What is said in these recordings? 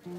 How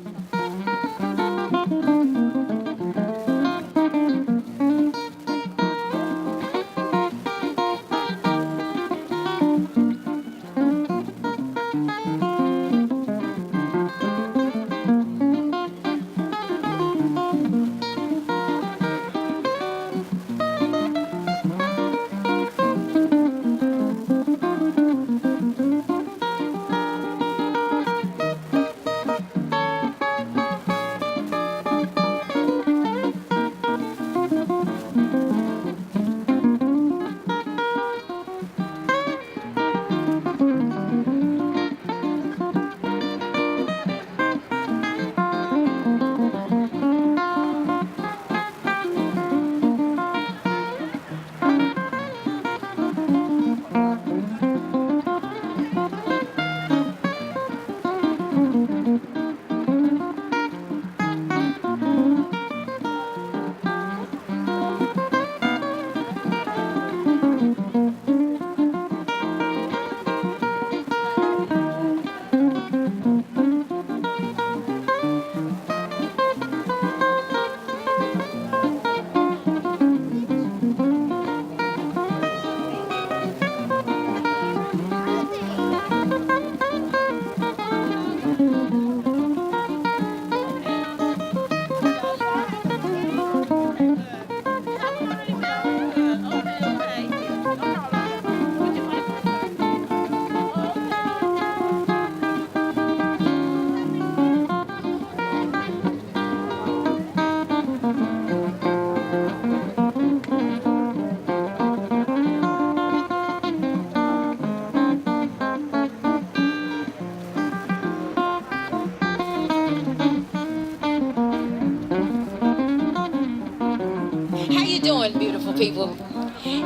you doing, beautiful people?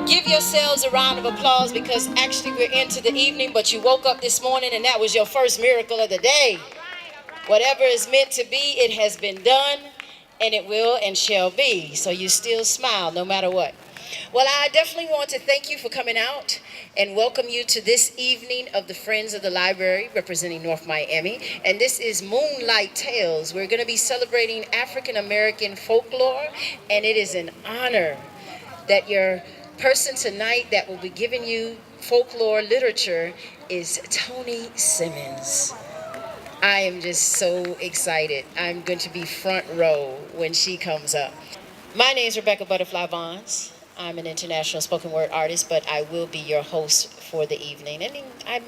Give yourselves a round of applause because actually we're into the evening, but you woke up this morning and that was your first miracle of the day. Whatever is meant to be, it has been done, and it will and shall be. So you still smile no matter what. Well, I definitely want to thank you for coming out and welcome you to this evening of the Friends of the Library representing North Miami. And this is Moonlight Tales. We're going to be celebrating African-American folklore, and it is an honor that your person tonight that will be giving you folklore literature is Toni Simmons. I am just so excited. I'm going to be front row when she comes up. My name is Rebecca Butterfly Vaughns. I'm an international spoken word artist, but I will be your host for the evening. And I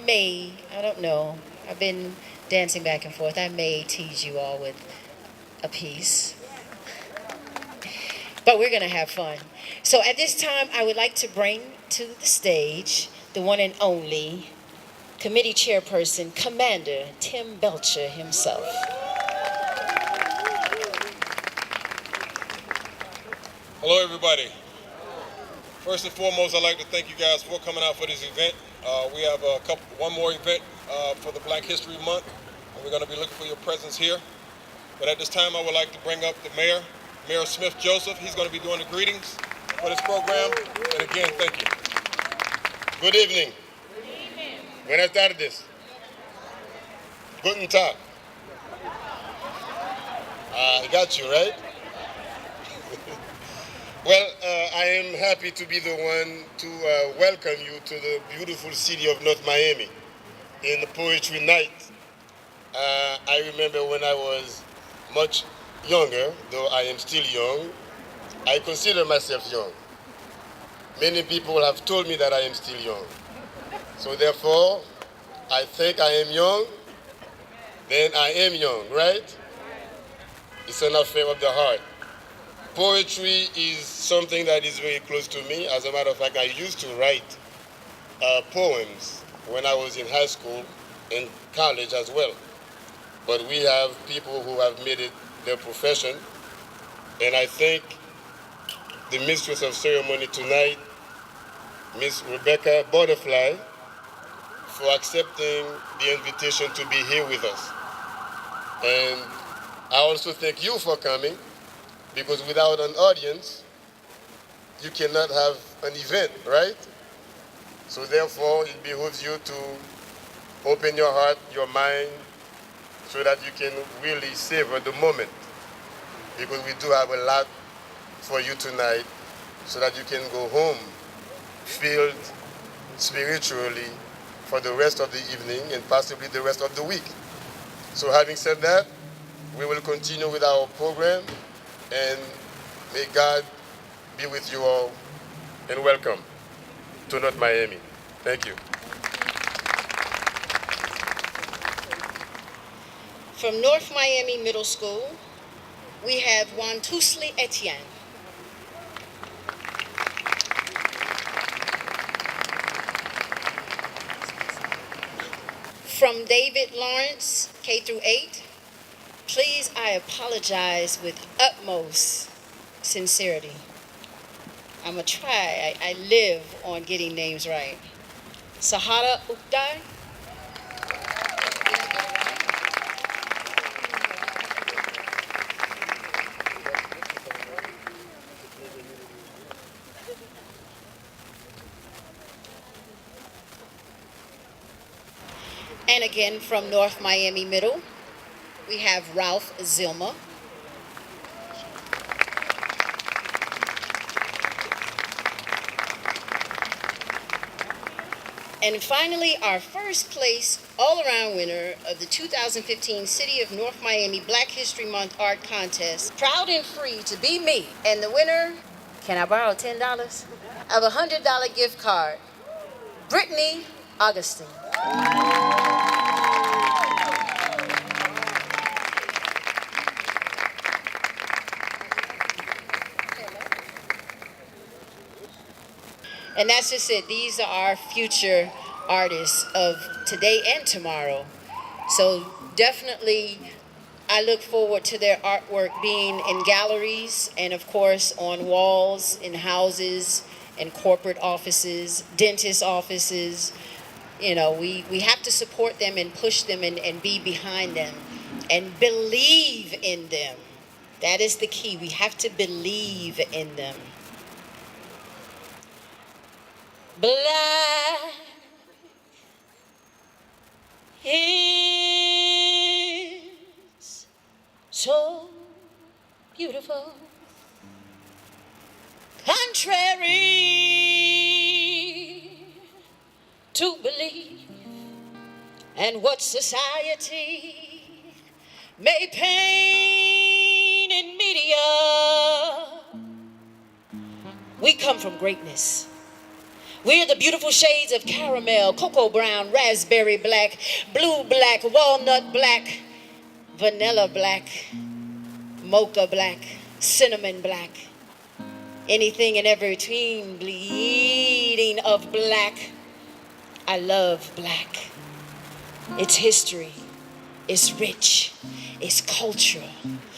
don't know, I've been dancing back and forth. I may tease you all with a piece, but we're going to have fun. So at this time, I would like to bring to the stage the one and only committee chairperson, Commander Tim Belcher himself. Hello, everybody. First and foremost, I'd like to thank you guys for coming out for this event. We have one more event for the Black History Month, and we're going to be looking for your presence here. But at this time, I would like to bring up the mayor, Mayor Smith Joseph. He's going to be doing the greetings for this program. And again, thank you. Good evening. Buenas tardes. Guten Tag. I got you, right? Well, I am happy to be the one to welcome you to the beautiful city of North Miami in the Poetry Night. I remember when I was much younger, though I am still young, I consider myself young. Many people have told me that I am still young. So therefore, I think I am young, then I am young, right? It's an affair of the heart. Poetry is something that is very close to me. As a matter of fact, I used to write poems when I was in high school and college as well. But we have people who have made it their profession. And I thank the mistress of ceremony tonight, Miss Rebecca Butterfly, for accepting the invitation to be here with us. And I also thank you for coming, because without an audience, you cannot have an event, right? So therefore, it behooves you to open your heart, your mind, so that you can really savor the moment. Because we do have a lot for you tonight, so that you can go home filled spiritually for the rest of the evening and possibly the rest of the week. So having said that, we will continue with our program, and may God be with you all, and welcome to North Miami. Thank you. From North Miami Middle School, we have Wantusli Etienne. From David Lawrence, K through 8, please, I apologize with utmost sincerity. I'm gonna try. I live on getting names right. Sahara Ukdai. And again, from North Miami Middle, we have Ralph Zilma. And finally, our first place all-around winner of the 2015 City of North Miami Black History Month Art Contest, proud and free to be me. And the winner, can I borrow $10? Of a $100 gift card, Brittany Augustine. And that's just it. These are our future artists of today and tomorrow. So definitely, I look forward to their artwork being in galleries and, of course, on walls, in houses, in corporate offices, dentist offices. You know, we have to support them and push them and be behind them and believe in them. That is the key. We have to believe in them. Black is so beautiful, contrary to belief, and what society may paint in media. We come from greatness. We're the beautiful shades of caramel, cocoa brown, raspberry black, blue black, walnut black, vanilla black, mocha black, cinnamon black, anything and every between, bleeding of black. I love black. Its history, it's rich, it's culture,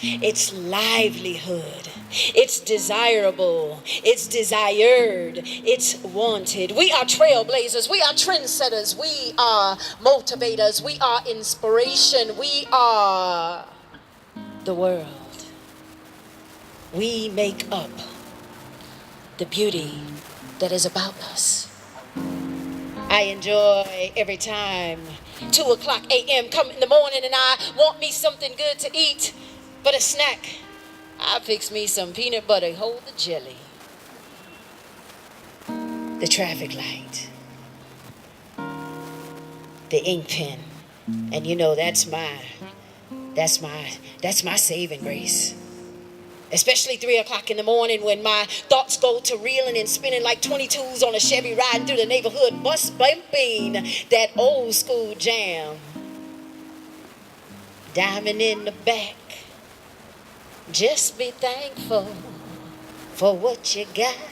it's livelihood, it's desirable, it's desired, it's wanted. We are trailblazers, we are trendsetters, we are motivators, we are inspiration, we are the world. We make up the beauty that is about us. I enjoy every time 2:00 a.m. come in the morning and I want me something good to eat, but a snack. I fix me some peanut butter, hold the jelly, the traffic light, the ink pen, and you know that's my saving grace. Especially 3:00 in the morning when my thoughts go to reeling and spinning like 22s on a Chevy riding through the neighborhood, bus bumping that old school jam. Diamond in the back. Just be thankful for what you got.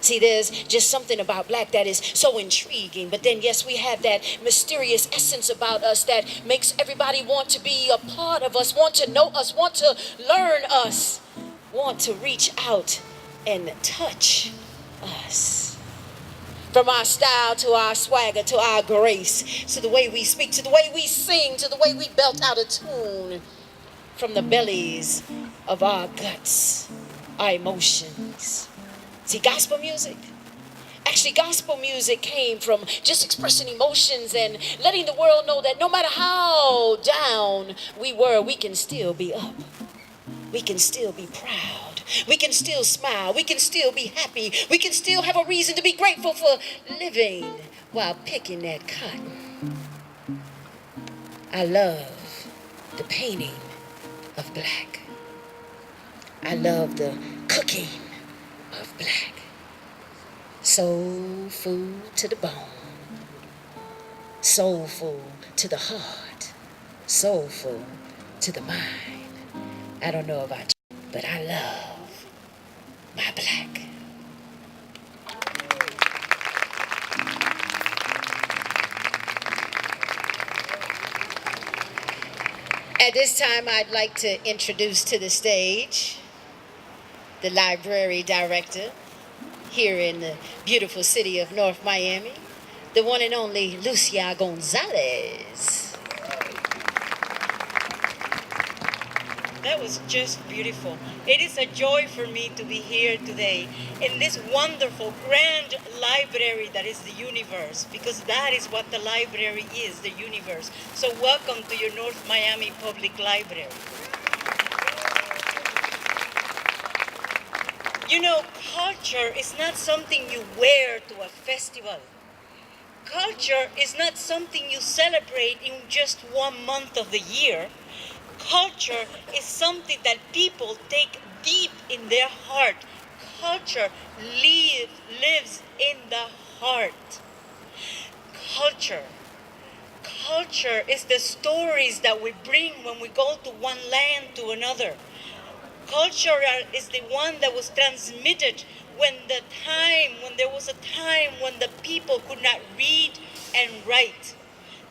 See, there's just something about black that is so intriguing. But then, yes, we have that mysterious essence about us that makes everybody want to be a part of us, want to know us, want to learn us, want to reach out and touch us. From our style to our swagger to our grace, to the way we speak, to the way we sing, to the way we belt out a tune. From the bellies of our guts, our emotions. See, gospel music, Actually, gospel music came from just expressing emotions and letting the world know that no matter how down we were, we can still be up. We can still be proud. We can still smile. We can still be happy. We can still have a reason to be grateful for living while picking that cotton. I love the painting of black. I love the cooking of black. Soul food to the bone. Soul food to the heart. Soul food to the mind. I don't know about you, but I love my black. At this time, I'd like to introduce to the stage the library director here in the beautiful city of North Miami, the one and only Lucia Gonzalez. That was just beautiful. It is a joy for me to be here today in this wonderful, grand library that is the universe, because that is what the library is, the universe. So welcome to your North Miami Public Library. You know, culture is not something you wear to a festival. Culture is not something you celebrate in just 1 month of the year. Culture is something that people take deep in their heart. Culture lives in the heart. Culture is the stories that we bring when we go to one land to another. Culture is the one that was transmitted when there was a time when the people could not read and write.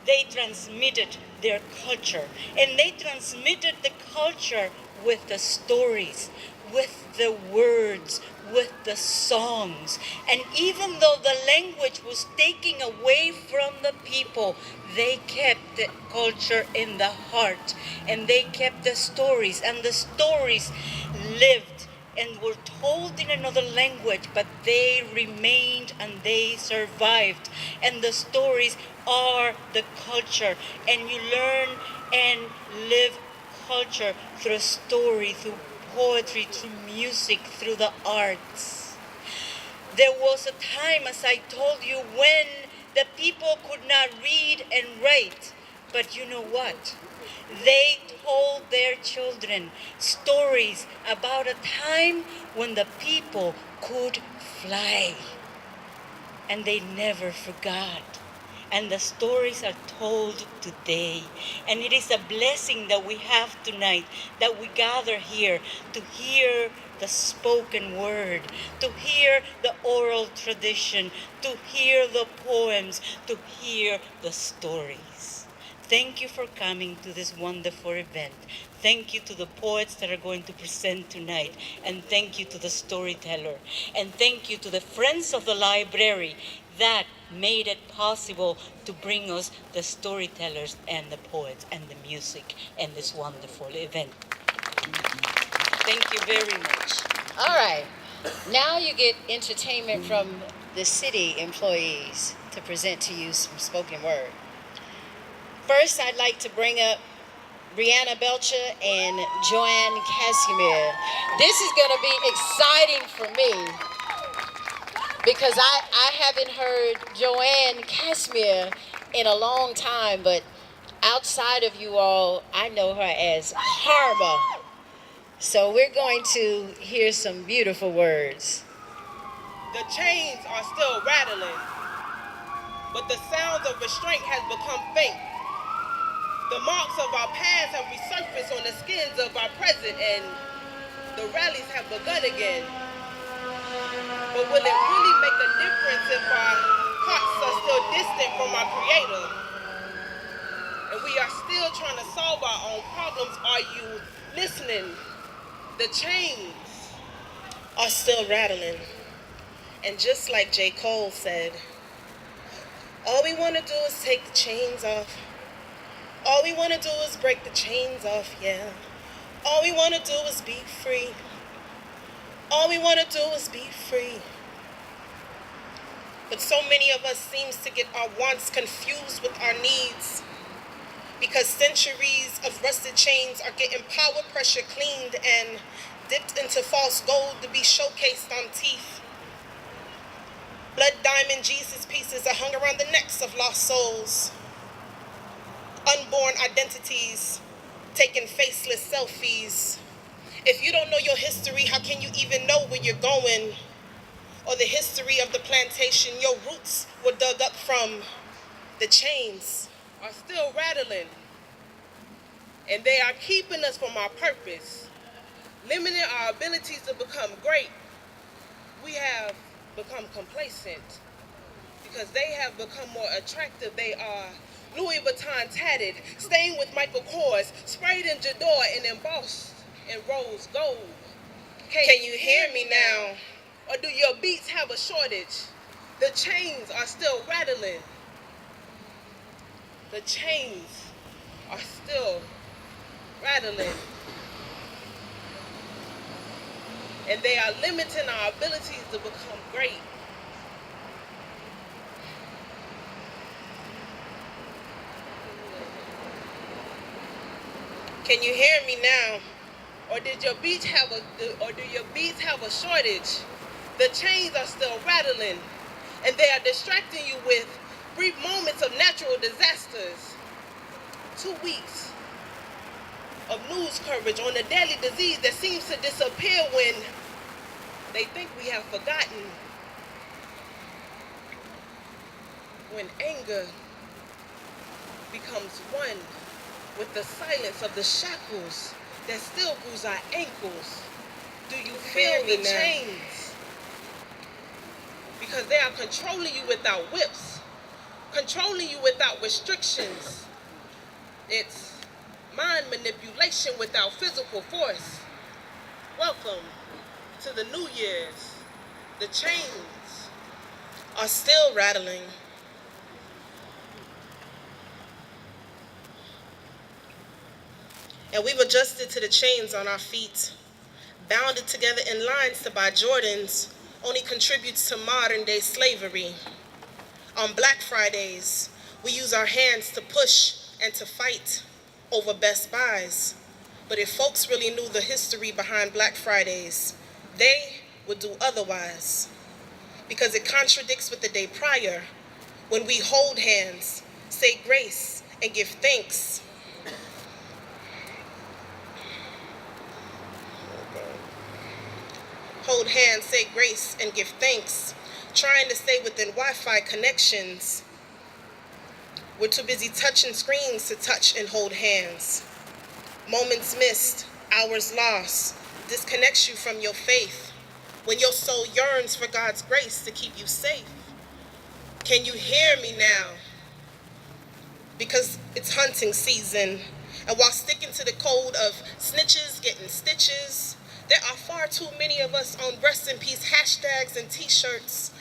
They transmitted their culture, and they transmitted the culture with the stories, with the words, with the songs. And even though the language was taken away from the people, they kept the culture in the heart, and they kept the stories, and the stories lived and were told in another language, but they remained and they survived. And the stories are the culture, and you learn and live culture through story, through poetry, through music, through the arts. There was a time, as I told you, when the people could not read and write, but you know what? They told their children stories about a time when the people could fly. And they never forgot. And the stories are told today. And it is a blessing that we have tonight, that we gather here to hear the spoken word, to hear the oral tradition, to hear the poems, to hear the stories. Thank you for coming to this wonderful event. Thank you to the poets that are going to present tonight. And thank you to the storyteller. And thank you to the friends of the library that made it possible to bring us the storytellers and the poets and the music and this wonderful event. Thank you very much. All right. Now you get entertainment from the city employees to present to you some spoken word. First, I'd like to bring up Brianna Belcher and Joanne Casimir. This is going to be exciting for me because I haven't heard Joanne Casimir in a long time, but outside of you all, I know her as Karma. So we're going to hear some beautiful words. The chains are still rattling, but the sounds of restraint has become faint. The marks of our past have resurfaced on the skins of our present, and the rallies have begun again. But will it really make a difference if our hearts are still distant from our Creator? And we are still trying to solve our own problems. Are you listening? The chains are still rattling. And just like J. Cole said, all we want to do is take the chains off. All we want to do is break the chains off, yeah. All we want to do is be free. All we want to do is be free. But so many of us seems to get our wants confused with our needs because centuries of rusted chains are getting power pressure cleaned and dipped into false gold to be showcased on teeth. Blood diamond Jesus pieces are hung around the necks of lost souls. Unborn identities, taking faceless selfies. If you don't know your history, how can you even know where you're going? Or the history of the plantation your roots were dug up from. The chains are still rattling, and they are keeping us from our purpose, limiting our abilities to become great. We have become complacent because they have become more attractive. They are Louis Vuitton tatted, stained with Michael Kors, sprayed in J'adore and embossed in rose gold. Can you hear me now? Or do your beats have a shortage? The chains are still rattling. The chains are still rattling. And they are limiting our abilities to become great. Can you hear me now? Or do your beats have a shortage? The chains are still rattling, and they are distracting you with brief moments of natural disasters. 2 weeks of news coverage on a deadly disease that seems to disappear when they think we have forgotten. When anger becomes one with the silence of the shackles that still bruise our ankles. Do you feel the chains? Because they are controlling you without whips, controlling you without restrictions. It's mind manipulation without physical force. Welcome to the New Year's. The chains are still rattling. And we've adjusted to the chains on our feet, bounded together in lines to buy Jordans, only contributes to modern day slavery. On Black Fridays, we use our hands to push and to fight over Best Buys. But if folks really knew the history behind Black Fridays, they would do otherwise. Because it contradicts with the day prior, when we hold hands, say grace, and give thanks. Hold hands, say grace, and give thanks, trying to stay within Wi-Fi connections. We're too busy touching screens to touch and hold hands. Moments missed, hours lost, disconnects you from your faith when your soul yearns for God's grace to keep you safe. Can you hear me now? Because it's hunting season, and while sticking to the code of snitches getting stitches, there are far too many of us on rest in peace hashtags and t-shirts.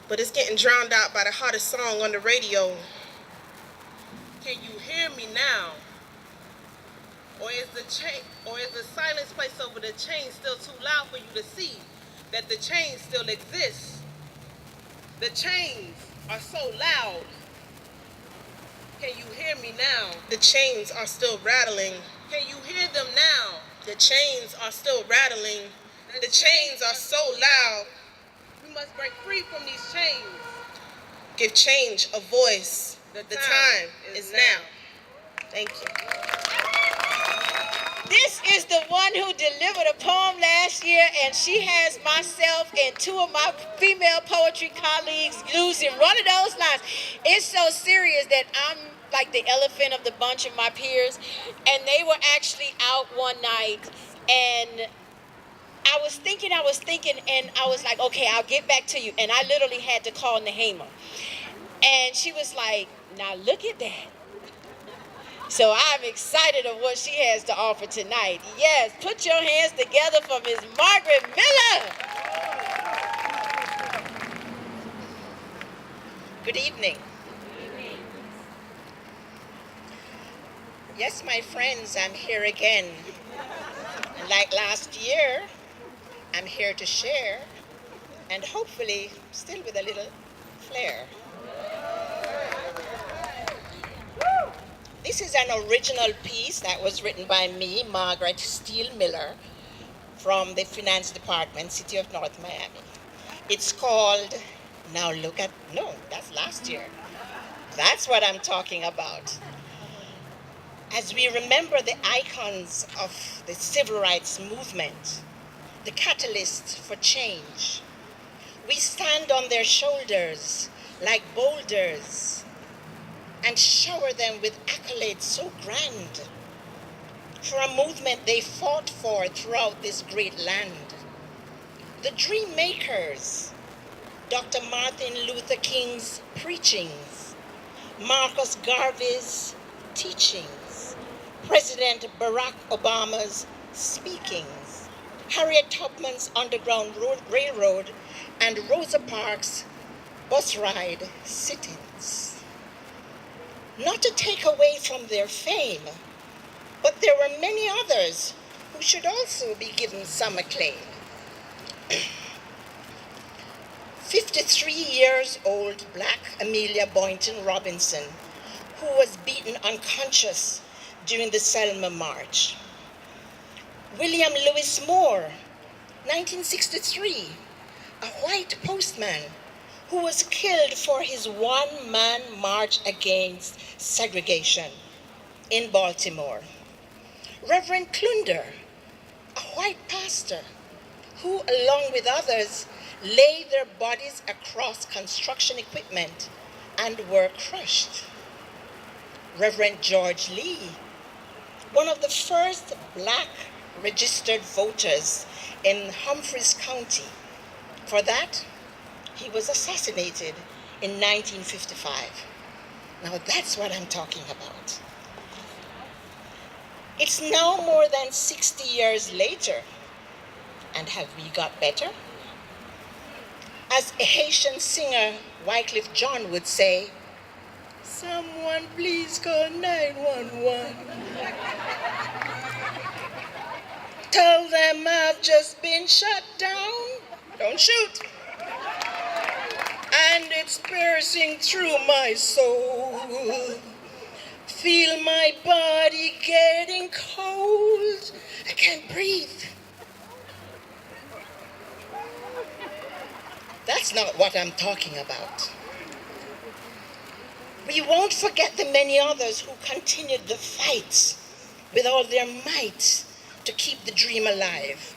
But it's getting drowned out by the hottest song on the radio. Can you hear me now? Or is the silence placed over the chain still too loud for you to see that the chain still exists? The chains are so loud. Can you hear me now? The chains are still rattling. Can you hear them now? The chains are still rattling. The chains are so loud. We must break free from these chains. Give change a voice. The time is now. Thank you. This is the one who delivered a poem last year, and she has myself and two of my female poetry colleagues using one of those lines. It's so serious that I'm like the elephant of the bunch of my peers, and they were actually out one night, and I was thinking, and I was like, okay, I'll get back to you. And I literally had to call Nahima. And she was like, now look at that. So I'm excited of what she has to offer tonight. Yes, put your hands together for Miss Margaret Miller. Good evening. Yes, my friends, I'm here again. Like last year, I'm here to share, and hopefully still with a little flair. This is an original piece that was written by me, Margaret Steele Miller, from the Finance Department, City of North Miami. It's called, now look at, no, that's last year. That's what I'm talking about. As we remember the icons of the civil rights movement, the catalysts for change, we stand on their shoulders like boulders and shower them with accolades so grand for a movement they fought for throughout this great land. The dream makers, Dr. Martin Luther King's preachings, Marcus Garvey's teachings, President Barack Obama's speakings, Harriet Tubman's Underground Railroad, and Rosa Parks' bus ride sit-ins. Not to take away from their fame, but there were many others who should also be given some acclaim. 53 years old Black Amelia Boynton Robinson, who was beaten unconscious during the Selma March. William Lewis Moore, 1963, a white postman who was killed for his one-man march against segregation in Baltimore. Reverend Clunder, a white pastor who, along with others, laid their bodies across construction equipment and were crushed. Reverend George Lee, one of the first Black registered voters in Humphreys County. For that, he was assassinated in 1955. Now that's what I'm talking about. It's now more than 60 years later, and have we got better? As a Haitian singer, Wycliffe John would say, "Someone please call 911. Tell them I've just been shut down. Don't shoot. And it's piercing through my soul. Feel my body getting cold. I can't breathe." That's not what I'm talking about. We won't forget the many others who continued the fight with all their might to keep the dream alive.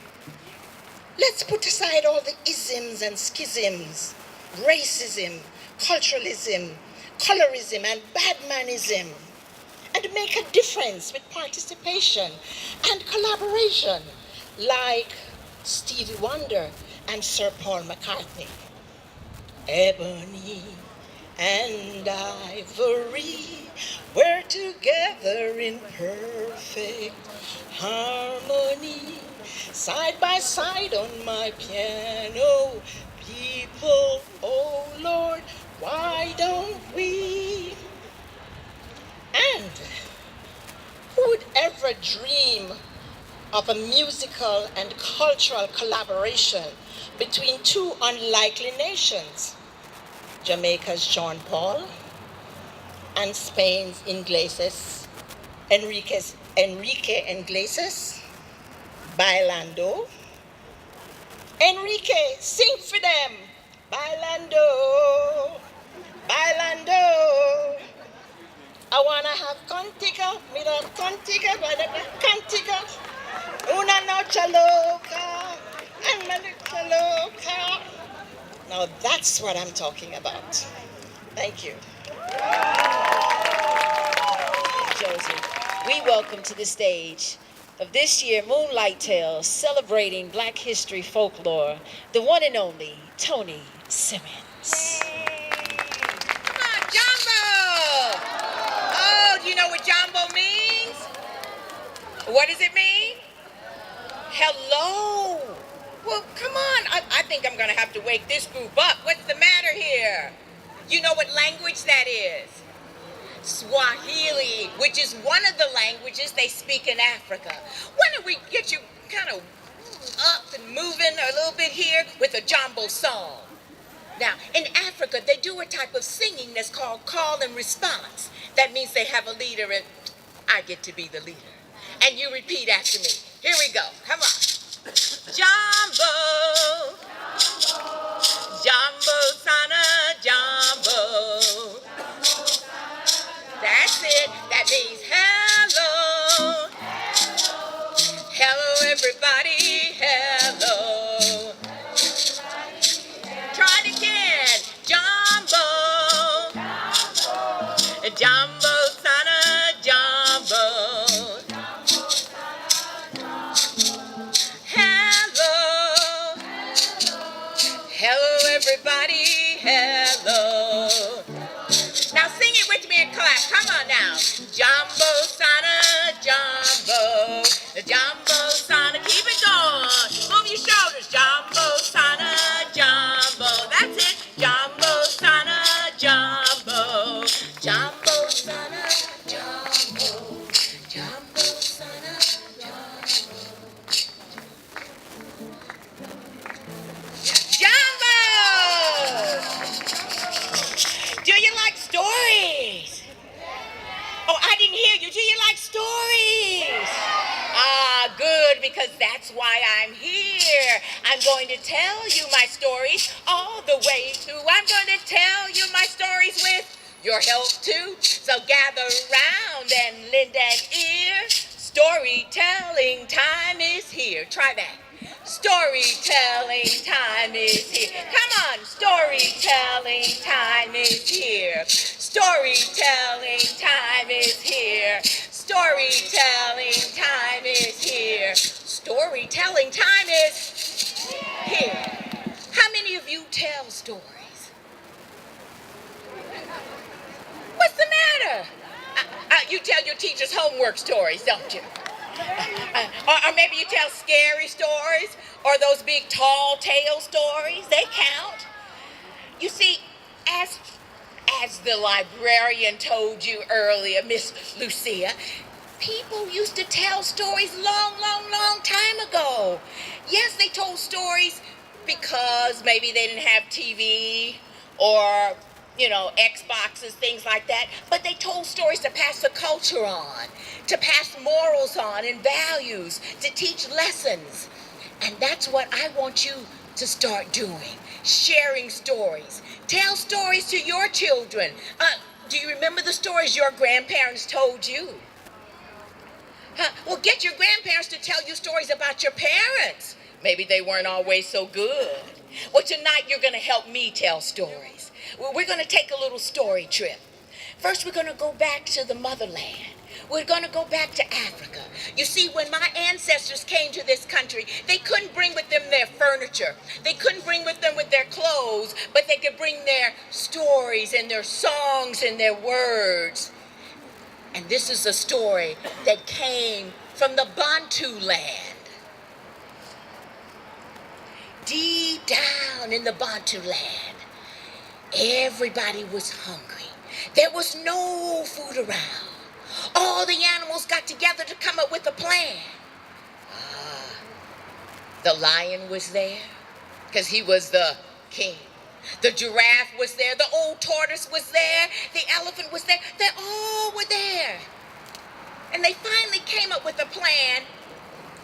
Let's put aside all the isms and schisms, racism, culturalism, colorism, and badmanism, and make a difference with participation and collaboration, like Stevie Wonder and Sir Paul McCartney. Ebony and ivory were together in perfect harmony, side by side on my piano. People, oh Lord, why don't we? And who would ever dream of a musical and cultural collaboration between two unlikely nations, Jamaica's John Paul and Spain's Enrique Iglesias, Bailando. Enrique, sing for them. Bailando, bailando. I wanna have contigo, mira contigo, contigo. Una noche loca, una noche loca. Now that's what I'm talking about. Thank you. Josie, we welcome to the stage of this year Moonlight Tales, celebrating Black history folklore, the one and only Toni Simmons. Come on, Jumbo! Oh, do you know what Jumbo means? What does it mean? Hello. Well, come on. I think I'm going to have to wake this group up. What's the matter here? You know what language that is? Swahili, which is one of the languages they speak in Africa. Why don't we get you kind of up and moving a little bit here with a jumbo song. Now, in Africa, they do a type of singing that's called call and response. That means they have a leader, and I get to be the leader. And you repeat after me. Here we go. Come on. Jumbo. Jumbo, sana, jumbo. That's it. That means hello. Hello, everybody. Hello. Try it again. Jumbo. Jumbo, sana, jumbo. Hello. Hello, everybody. Hello. Now sing it with me and clap. Come on now. Jumbo, sana, jumbo. Jumbo, sana. Keep it going. Move your shoulders. Jumbo, sana, jumbo. That's it. Jumbo, sana, jumbo. Jumbo, sana, jumbo. Jumbo, sana, jumbo. Jumbo! Do you like stories? Oh, I didn't hear you. Do you like stories? Ah, good, because that's why I'm here. I'm going to tell you my stories all the way through. I'm going to tell you my stories with your help too. So gather round and lend an ear. Storytelling time is here. Try that. Storytelling time is here. Come on, storytelling time is here. Storytelling time is here. Storytelling time is here. Storytelling time is here. How many of you tell stories? What's the matter? You tell your teachers homework stories, don't you? Or maybe you tell scary stories, or those big tall tale stories. They count. You see, as the librarian told you earlier, Miss Lucia, people used to tell stories long time ago. Yes, they told stories because maybe they didn't have TV or Xboxes, things like that. But they told stories to pass the culture on, to pass morals on and values, to teach lessons. And that's what I want you to start doing, sharing stories. Tell stories to your children. Do you remember the stories your grandparents told you? Well, get your grandparents to tell you stories about your parents. Maybe they weren't always so good. Well, tonight you're going to help me tell stories. We're going to take a little story trip. First, we're going to go back to the motherland. We're going to go back to Africa. You see, when my ancestors came to this country, they couldn't bring with them their furniture. They couldn't bring with them their clothes, but they could bring their stories and their songs and their words. And this is a story that came from the Bantu land. Deep down in the Bantu land, everybody was hungry. There was no food around. All the animals got together to come up with a plan. The lion was there because he was the king. The giraffe was there. The old tortoise was there. The elephant was there. They all were there. And they finally came up with a plan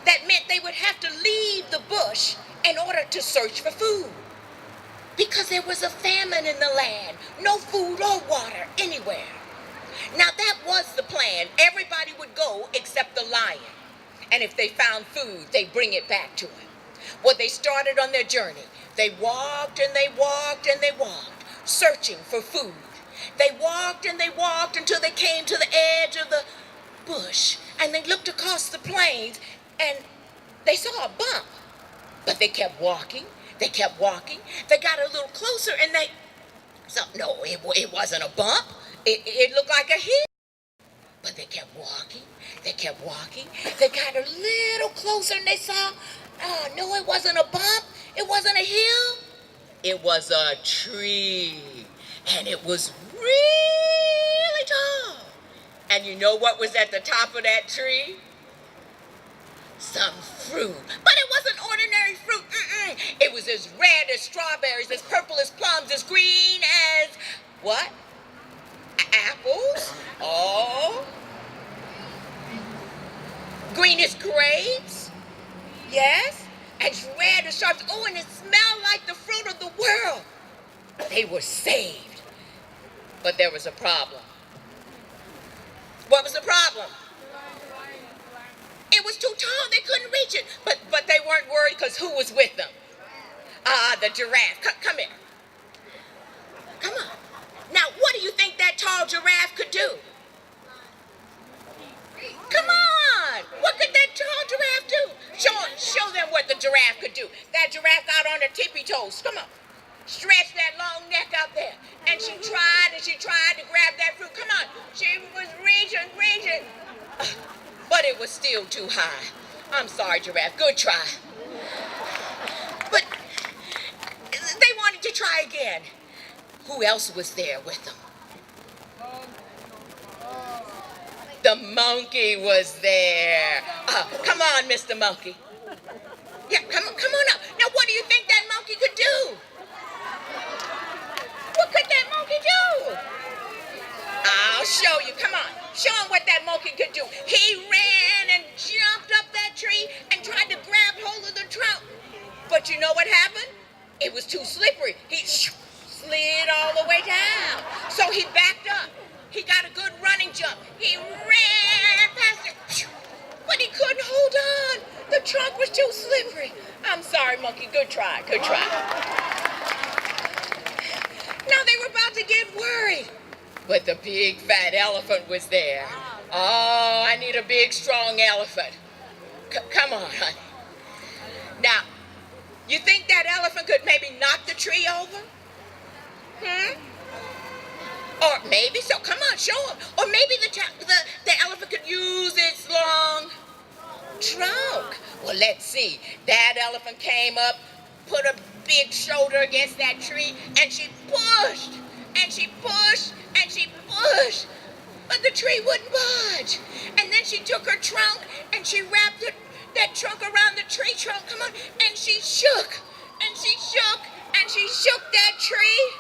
that meant they would have to leave the bush in order to search for food. Because there was a famine in the land. No food or water anywhere. Now that was the plan. Everybody would go except the lion. And if they found food, they'd bring it back to him. Well, they started on their journey. They walked and they walked and they walked, searching for food. They walked and they walked until they came to the edge of the bush. And they looked across the plains and they saw a bump. But they kept walking. They kept walking. They got a little closer and no, it wasn't a bump. It looked like a hill. But they kept walking. They kept walking. They got a little closer and they saw, oh, no, it wasn't a bump. It wasn't a hill. It was a tree. And it was really tall. And you know what was at the top of that tree? some fruit. But it wasn't ordinary fruit. It was as red as strawberries, as purple as plums, as green as what? Apples? Oh. Green as grapes? Yes. As red as sharps. Oh, and it smelled like the fruit of the world. They were saved. But there was a problem. What was the problem? It was too tall. They couldn't reach it. But they weren't worried because who was with them? The giraffe. Come here. Come on. Now, what do you think that tall giraffe could do? Come on. What could that tall giraffe do? Show them what the giraffe could do. That giraffe got on her tippy toes. Come on. Stretch that long neck out there. And she tried to grab that fruit. Come on. She was reaching. But it was still too high. I'm sorry, giraffe. Good try. But they wanted to try again. Who else was there with them? The monkey was there. Come on, Mr. Monkey. Yeah, come on up. Now, what do you think that monkey could do? What could that monkey do? I'll show you. Come on. Show him what that monkey could do. He ran and jumped up that tree and tried to grab hold of the trunk. But you know what happened? It was too slippery. He slid all the way down. So he backed up. He got a good running jump. He ran past it. But he couldn't hold on. The trunk was too slippery. I'm sorry, monkey. Good try. Now they were about to get worried. But the big fat elephant was there. Oh, I need a big strong elephant. Come on, honey. Now, you think that elephant could maybe knock the tree over? Or maybe so. Come on, show him. Or maybe the elephant could use its long trunk. Well, let's see. That elephant came up, put a big shoulder against that tree, and she pushed. And she pushed. And she pushed. But the tree wouldn't budge. And then she took her trunk and she wrapped that trunk around the tree trunk. Come on. And she shook. And she shook. And she shook that tree.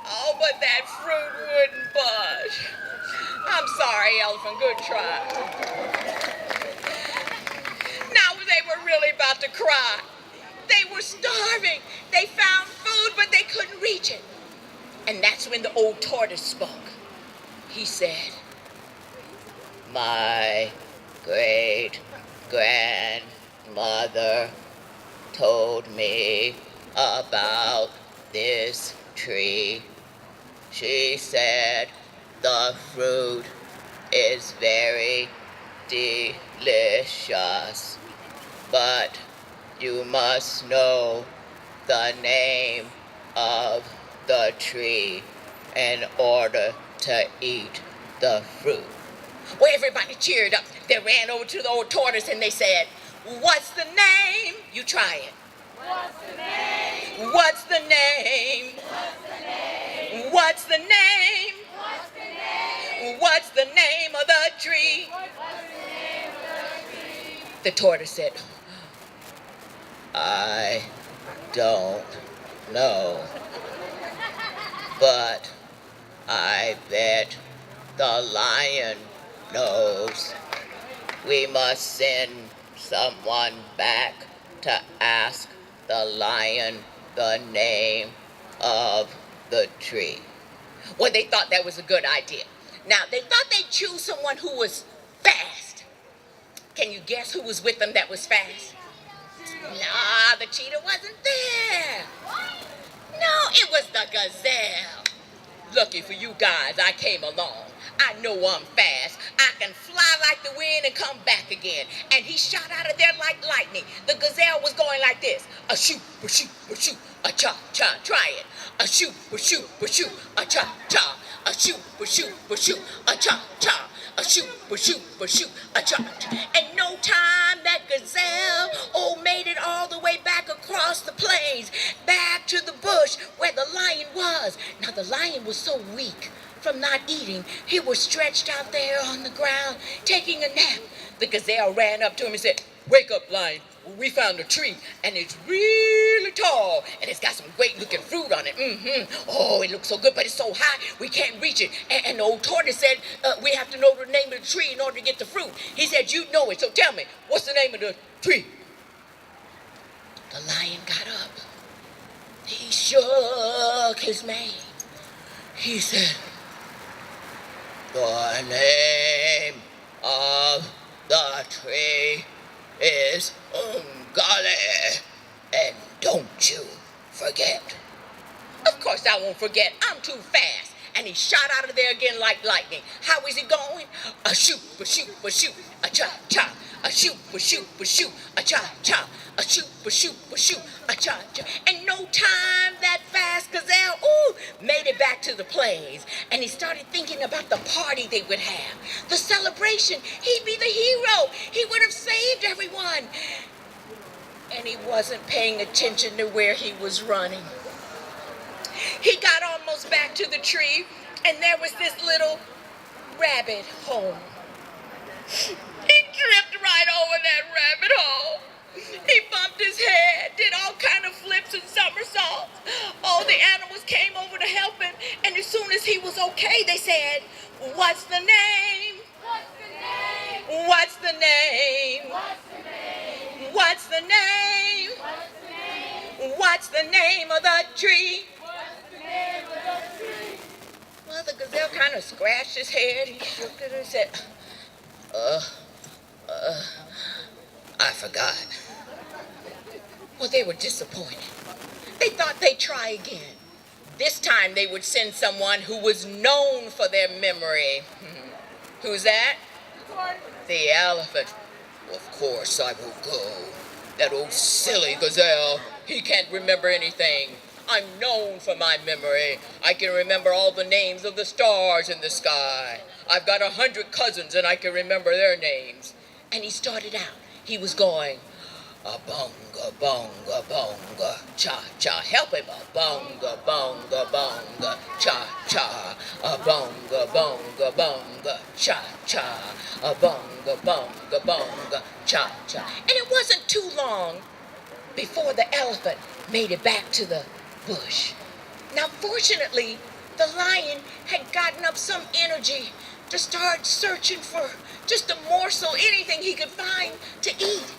Oh, but that fruit wouldn't budge. I'm sorry, elephant. Good try. Now they were really about to cry. They were starving. They found food, but they couldn't reach it. And that's when the old tortoise spoke. He said, "My great-grandmother told me about this tree. She said the fruit is very delicious, but you must know the name of the tree in order to eat the fruit." Well, everybody cheered up. They ran over to the old tortoise and they said, "What's the name?" You try it. What's the name? What's the name? What's the name? What's the name? What's the name? What's the name of the tree? What's the name of the tree? The tortoise said, "I don't know. But I bet the lion knows. We must send someone back to ask the lion the name of the tree." Well, they thought that was a good idea. Now, they thought they'd choose someone who was fast. Can you guess who was with them that was fast? Nah, the cheetah wasn't there. No, it was the gazelle. Lucky for you guys, I came along. I know I'm fast. I can fly like the wind and come back again. And he shot out of there like lightning. The gazelle was going like this. A shoot, a shoot, a shoot, a cha, cha. Try it. A shoot, a shoot, a shoot, a cha, cha. A shoot, a shoot, a shoot, a cha, cha. A shoot, a shoot, a shoot, a cha, cha. In no time, that gazelle, made it all the way back across the plains, back to the bush where the lion was. Now, the lion was so weak from not eating, he was stretched out there on the ground, taking a nap. The gazelle ran up to him and said, wake up, lion. We found a tree, and it's really tall, and it's got some great-looking fruit on it. Oh, it looks so good, but it's so high, we can't reach it. And the old tortoise said, we have to know the name of the tree in order to get the fruit. He said, you know it, so tell me, what's the name of the tree? The lion got up. He shook his mane. He said, the name of the tree is Ungale, and don't you forget. Of course I won't forget. I'm too fast. And he shot out of there again like lightning. How is he going? A shoot, a shoot, a shoot, a chop, chop. A shoot, a shoot, a shoot, a chop, chop. A shoot, a shoot, a shoot, a chop, chop. And no time that fast gazelle, made it back to the plains. And he started thinking about the party they would have. The celebration. He'd be the hero. He would have saved everyone. And he wasn't paying attention to where he was running. He got almost back to the tree, and there was this little rabbit hole. He tripped right over that rabbit hole. He bumped his head, did all kind of flips and somersaults. All the animals came over to help him, and as soon as he was okay, they said, what's the name? What's the name? What's the name? What's the name of the tree? Well, the gazelle kind of scratched his head. He shook it and said, I forgot. Well, they were disappointed. They thought they'd try again. This time they would send someone who was known for their memory. Who's that? The elephant. Of course I will go. That old silly gazelle. He can't remember anything. I'm known for my memory. I can remember all the names of the stars in the sky. I've got 100 cousins and I can remember their names. And he started out. He was going, a bonga, bonga, bonga, cha, cha. Help him, a bonga, bonga, bonga, cha, cha. A bonga, bonga, bonga, cha, cha. A bonga, bonga, bonga, cha, cha. And it wasn't too long before the elephant made it back to the bush. Now, fortunately, the lion had gotten up some energy to start searching for just a morsel, anything he could find to eat.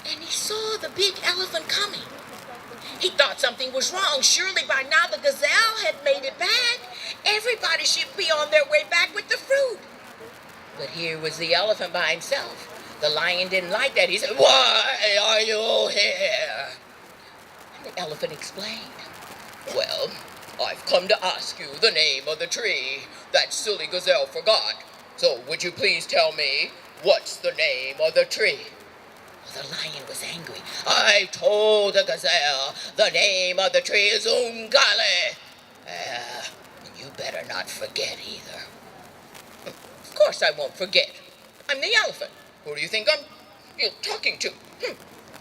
And he saw the big elephant coming. He thought something was wrong. Surely by now the gazelle had made it back. Everybody should be on their way back with the fruit. But here was the elephant by himself. The lion didn't like that. He said, why are you here? And the elephant explained. Well, I've come to ask you the name of the tree that silly gazelle forgot. So would you please tell me what's the name of the tree? The lion was angry. I told the gazelle the name of the tree is Ungale. You better not forget either. Of course I won't forget. I'm the elephant. Who do you think you're talking to?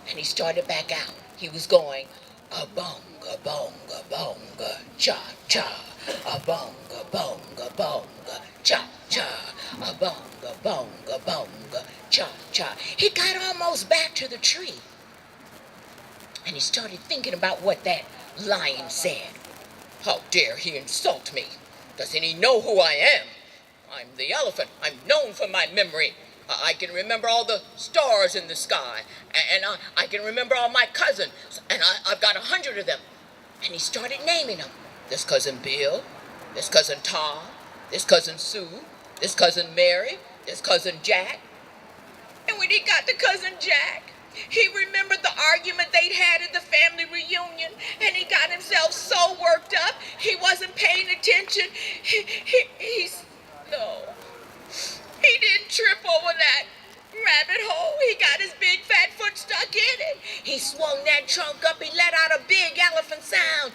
And he started back out. He was going, a bonga, bonga, bonga, cha, cha. A bonga, bonga, bonga, cha, cha. A bonga, bonga, bonga, cha, cha. He got almost back to the tree. And he started thinking about what that lion said. How dare he insult me? Doesn't he know who I am? I'm the elephant. I'm known for my memory. I can remember all the stars in the sky. And I can remember all my cousins. And I've got 100 of them. And he started naming them. This cousin Bill, this cousin Tom, this cousin Sue, this cousin Mary, this cousin Jack. And when he got to cousin Jack, he remembered the argument they'd had at the family reunion, and he got himself so worked up, he wasn't paying attention. He didn't trip over that rabbit hole. He got his big fat foot stuck in it. He swung that trunk up. He let out a big elephant sound.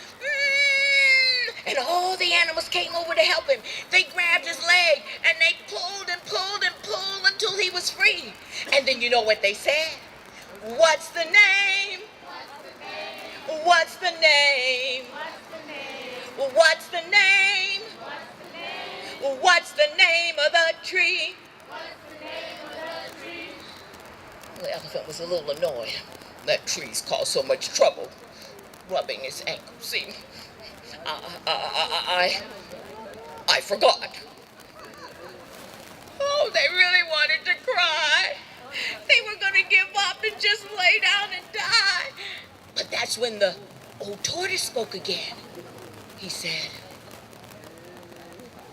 And all the animals came over to help him. They grabbed his leg and they pulled and pulled and pulled until he was free. And then you know what they said? What's the name? What's the name? What's the name? What's the name of the tree? The elephant was a little annoyed. That tree's caused so much trouble, rubbing his ankle. See, I forgot. Oh, they really wanted to cry. They were going to give up and just lay down and die. But that's when the old tortoise spoke again. He said,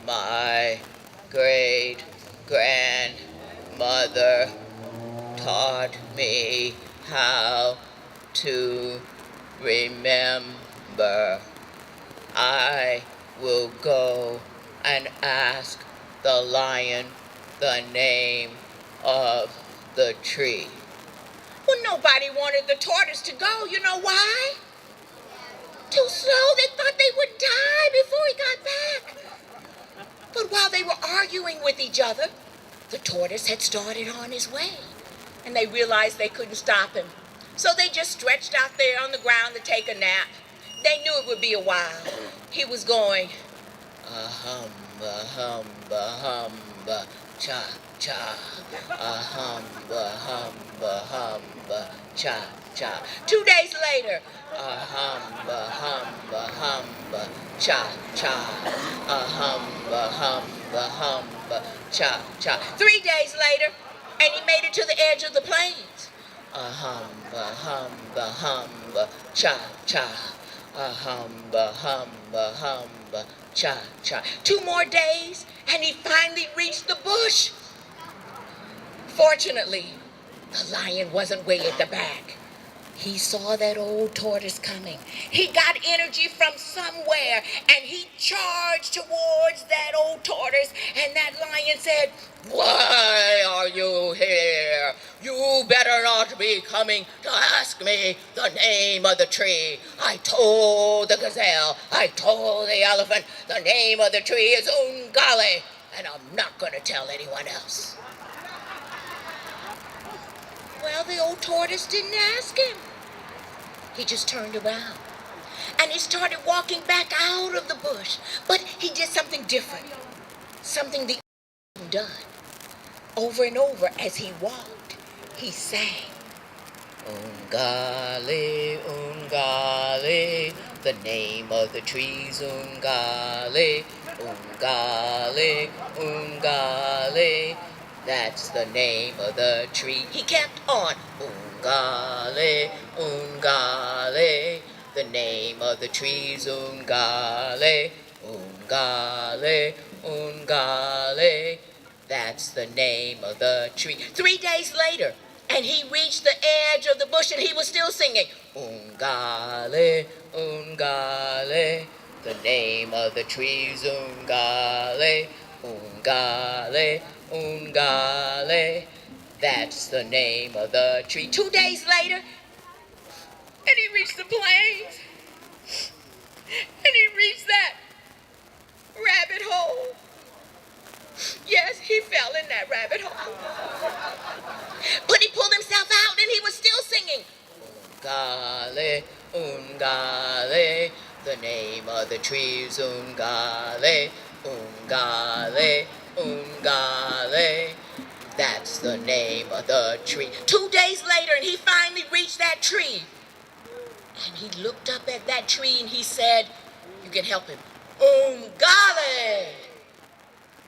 "My great-grandmother taught me how to remember. I will go and ask the lion the name of the tree." Well, nobody wanted the tortoise to go. You know why? Too slow. They thought they would die before he got back. But while they were arguing with each other, the tortoise had started on his way, and they realized they couldn't stop him. So they just stretched out there on the ground to take a nap. They knew it would be a while. He was going, "A-humba, humba, humba, cha-cha. A-humba, humba, humba, cha-cha." 2 days later, "A-humba, humba, humba, cha-cha. A-humba, humba, humba, cha-cha." 3 days later, and he made it to the edge of the plains. "A-humba, humba, humba, cha-cha. A-humba, humba, humba, cha-cha." 2 more days, and he finally reached the bush. Fortunately, the lion wasn't way at the back. He saw that old tortoise coming. He got energy from somewhere, and he charged towards that old tortoise, and that lion said, "Why are you here? You better not be coming to ask me the name of the tree. I told the gazelle, I told the elephant, the name of the tree is Ungali, and I'm not going to tell anyone else." Well, the old tortoise didn't ask him. He just turned around, and he started walking back out of the bush. But he did something different, something the hadn't done. Over and over as he walked, he sang, "Ungali, Ungali, the name of the tree's Ungali. Ungali, Ungali, that's the name of the tree." He kept on, "Ungali, Ungali, the name of the tree's Ungali. Ungali, Ungali, that's the name of the tree." 3 days later, and he reached the edge of the bush, and he was still singing, "Ungali, Ungali, the name of the tree's Ungali. Ungali, Ungali, that's the name of the tree." 2 days later, and he reached the plains, and he reached that rabbit hole. Yes, he fell in that rabbit hole. But he pulled himself out, and he was still singing, "Ungali, Ungali, the name of the tree's Ungali. Ungali, Ungali, that's the name of the tree." 2 days later, and he finally reached that tree. And he looked up at that tree, and he said, "You can help him, Ungali."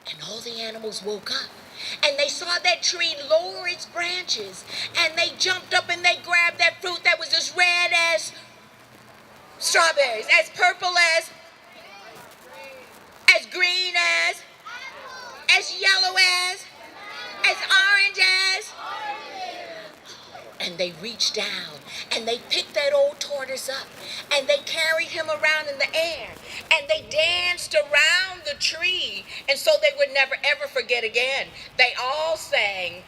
And all the animals woke up, and they saw that tree lower its branches, and they jumped up and they grabbed that fruit that was as red as strawberries, as purple as green as yellow as orange as. And they reached down, and they picked that old tortoise up, and they carried him around in the air, and they danced around the tree, and so they would never ever forget again. They all sang,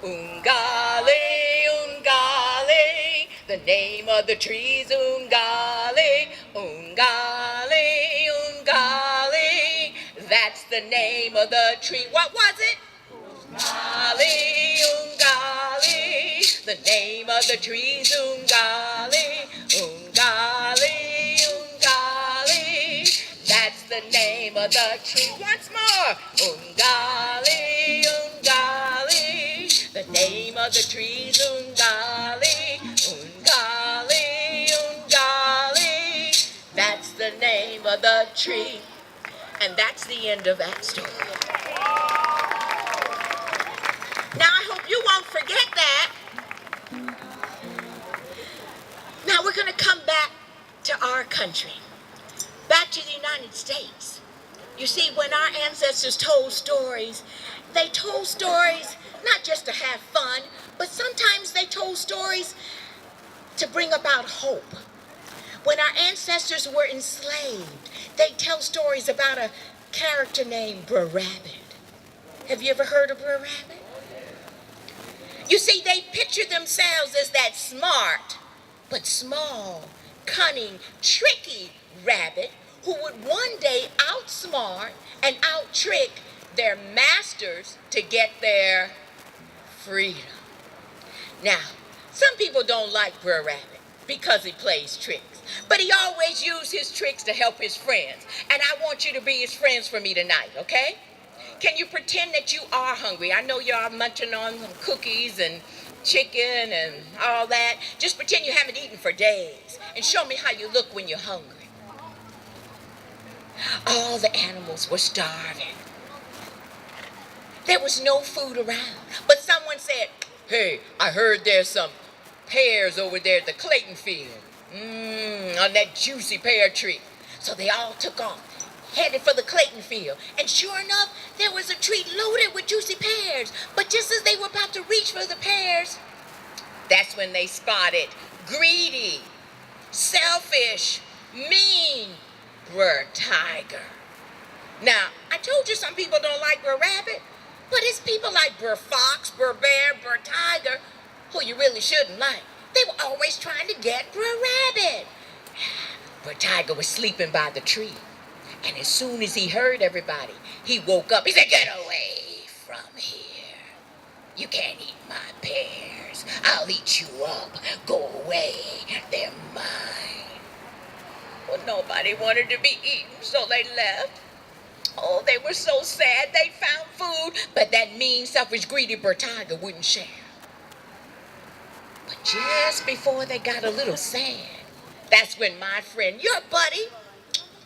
"Ungali, Ungali, the name of the tree's Ungali. Ungali, Ungali, that's the name of the tree." What was it? Ungali, Ungali, the name of the tree's Ungali. Ungali, Ungali, that's the name of the tree. Once more. Ungali, Ungali, the name of the trees, ungali, ungali, ungali. That's the name of the tree. And that's the end of that story. Now, I hope you won't forget that. Now, we're going to come back to our country, back to the United States. You see, when our ancestors told stories, they told stories not just to have fun, but sometimes they told stories to bring about hope. When our ancestors were enslaved, they tell stories about a character named Brer Rabbit. Have you ever heard of Brer Rabbit? You see, they picture themselves as that smart, but small, cunning, tricky rabbit who would one day outsmart and out-trick their masters to get their freedom. Now, some people don't like Brer Rabbit because he plays tricks, but he always used his tricks to help his friends, and I want you to be his friends for me tonight, okay? Can you pretend that you are hungry? I know you're munching on some cookies and chicken and all that. Just pretend you haven't eaten for days and show me how you look when you're hungry. All the animals were starving. There was no food around, but someone said, "Hey, I heard there's some pears over there at the Clayton field. On that juicy pear tree." So they all took off, headed for the Clayton field. And sure enough, there was a tree loaded with juicy pears. But just as they were about to reach for the pears, that's when they spotted greedy, selfish, mean Brer Tiger. Now, I told you some people don't like Brer Rabbit, but it's people like Brer Fox, Brer Bear, Brer Tiger who you really shouldn't like. They were always trying to get Brer Rabbit. Brer Tiger was sleeping by the tree. And as soon as he heard everybody, he woke up. He said, "Get away from here. You can't eat my pears. I'll eat you up. Go away. They're mine." Well, nobody wanted to be eaten, so they left. Oh, they were so sad. They found food, but that mean, selfish, greedy Brer Tiger wouldn't share. But just before they got a little sad, that's when my friend, your buddy,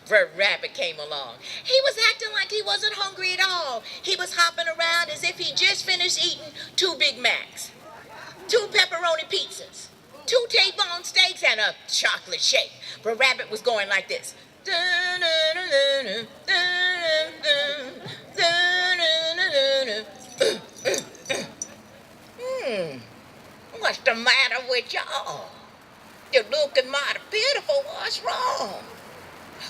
Brer Rabbit came along. He was acting like he wasn't hungry at all. He was hopping around as if he just finished eating 2 Big Macs, 2 pepperoni pizzas, 2 Vaughns steaks, and a chocolate shake. Brer Rabbit was going like this. What's the matter with y'all? You're looking mighty pitiful. What's wrong?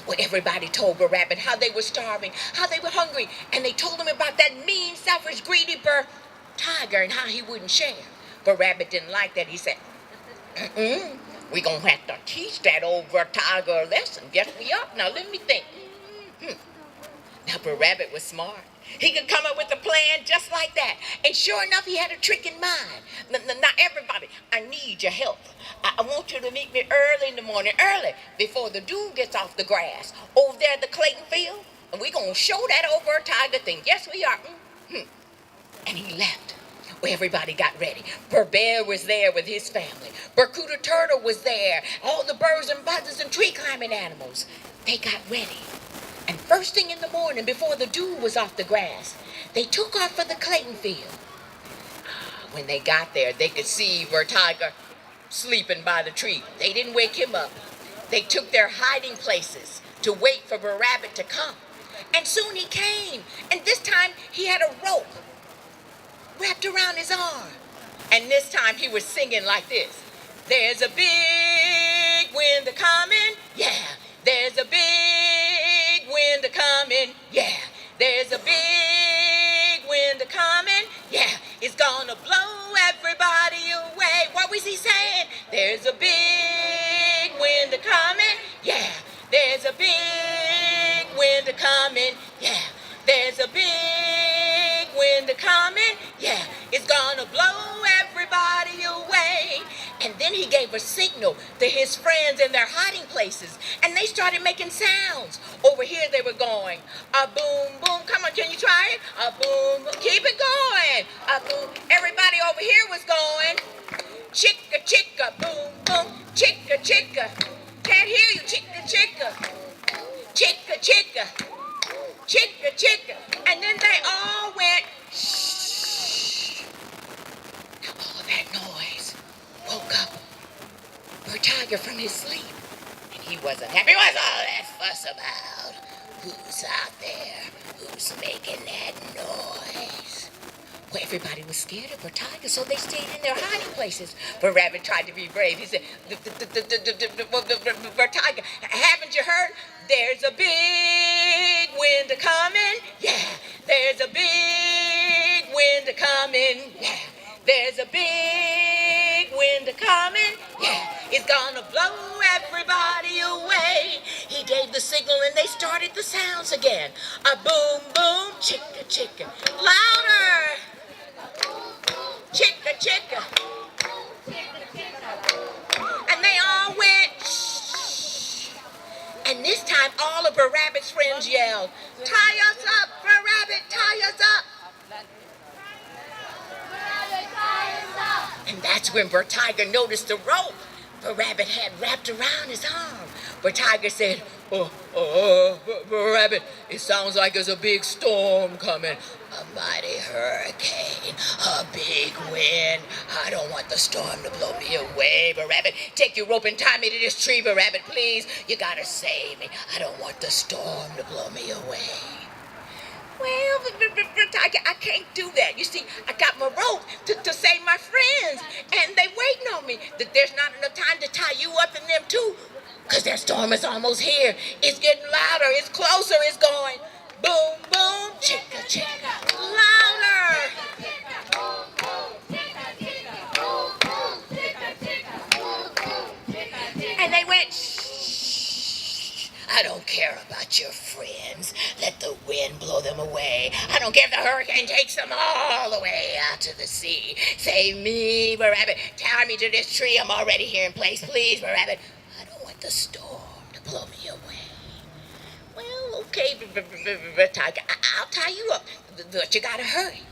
Well, everybody told Brer Rabbit how they were starving, how they were hungry, and they told him about that mean, selfish, greedy Brer Tiger and how he wouldn't share. Brer Rabbit didn't like that. He said, "We gonna have to teach that old Brer Tiger a lesson. Get me up now. Let me think." Now, Brer Rabbit was smart. He could come up with a plan just like that. And sure enough, he had a trick in mind. Now, everybody, I need your help. I want you to meet me early in the morning, early, before the dew gets off the grass, over there at the Clayton field. And we're going to show that old Brer Tiger thing. Yes, we are. And he left. Well, everybody got ready. Brer Bear was there with his family. Brer Cooter Turtle was there. All the birds and buzzards and tree climbing animals. They got ready. And first thing in the morning, before the dew was off the grass, they took off for the Clayton field. When they got there, they could see Brer Tiger sleeping by the tree. They didn't wake him up. They took their hiding places to wait for Brer Rabbit to come. And soon he came. And this time he had a rope wrapped around his arm. And this time he was singing like this. There's a big wind a-coming, yeah. There's a big wind a-coming, yeah. There's a big wind a-coming, yeah. It's gonna blow everybody away. What was he saying? There's a big wind a-coming, yeah. There's a big wind a-coming, yeah. There's a big wind a-coming, yeah. It's gonna blow everybody away. And then he gave a signal to his friends in their hiding places. And they started making sounds. Over here they were going, a boom, boom. Come on, can you try it? A boom, boom. Keep it going. A boom. Everybody over over here was going, chicka, chicka, boom, boom, chicka, chicka. Can't hear you, chicka, chicka, chicka, chicka, chicka, chicka. And then they all went, shh. Now all that noise woke up Tiger from his sleep. And he wasn't happy. What's all that fuss about? Who's out there? Who's making that noise? Well, everybody was scared of Tiger, so they stayed in their hiding places. But Rabbit tried to be brave. He said, Tiger, haven't you heard? There's a big wind a-coming. Yeah, there's a big wind a-coming. Yeah, there's a big wind a-coming. Yeah, it's gonna blow everybody away. He gave the signal and they started the sounds again. A boom, boom, chicka, chicka. Louder! Chicka, chicka. And they all went, shh. And this time all of her Rabbit's friends yelled, tie us up, Rabbit, tie us up. And that's when Tiger noticed the rope Rabbit had wrapped around his arm. Tiger said, Rabbit, it sounds like there's a big storm coming. A mighty hurricane, a big wind. I don't want the storm to blow me away. Rabbit, take your rope and tie me to this tree, Rabbit, please. You gotta save me. I don't want the storm to blow me away. Well, Tiger, I can't do that. You see, I got my rope to save my friends, and they waiting on me. There's not enough time to tie you up and them too, because that storm is almost here. It's getting louder. It's closer. It's going boom, boom, chicka, chicka, louder. And they went, shh. I don't care about your friends. Let the wind blow them away. I don't care if the hurricane takes them all the way out to the sea. Save me, Rabbit. Tie me to this tree. I'm already here in place. Please, Rabbit. I don't want the storm to blow me away. Well, okay, Tiger. I'll tie you up. But you gotta hurry.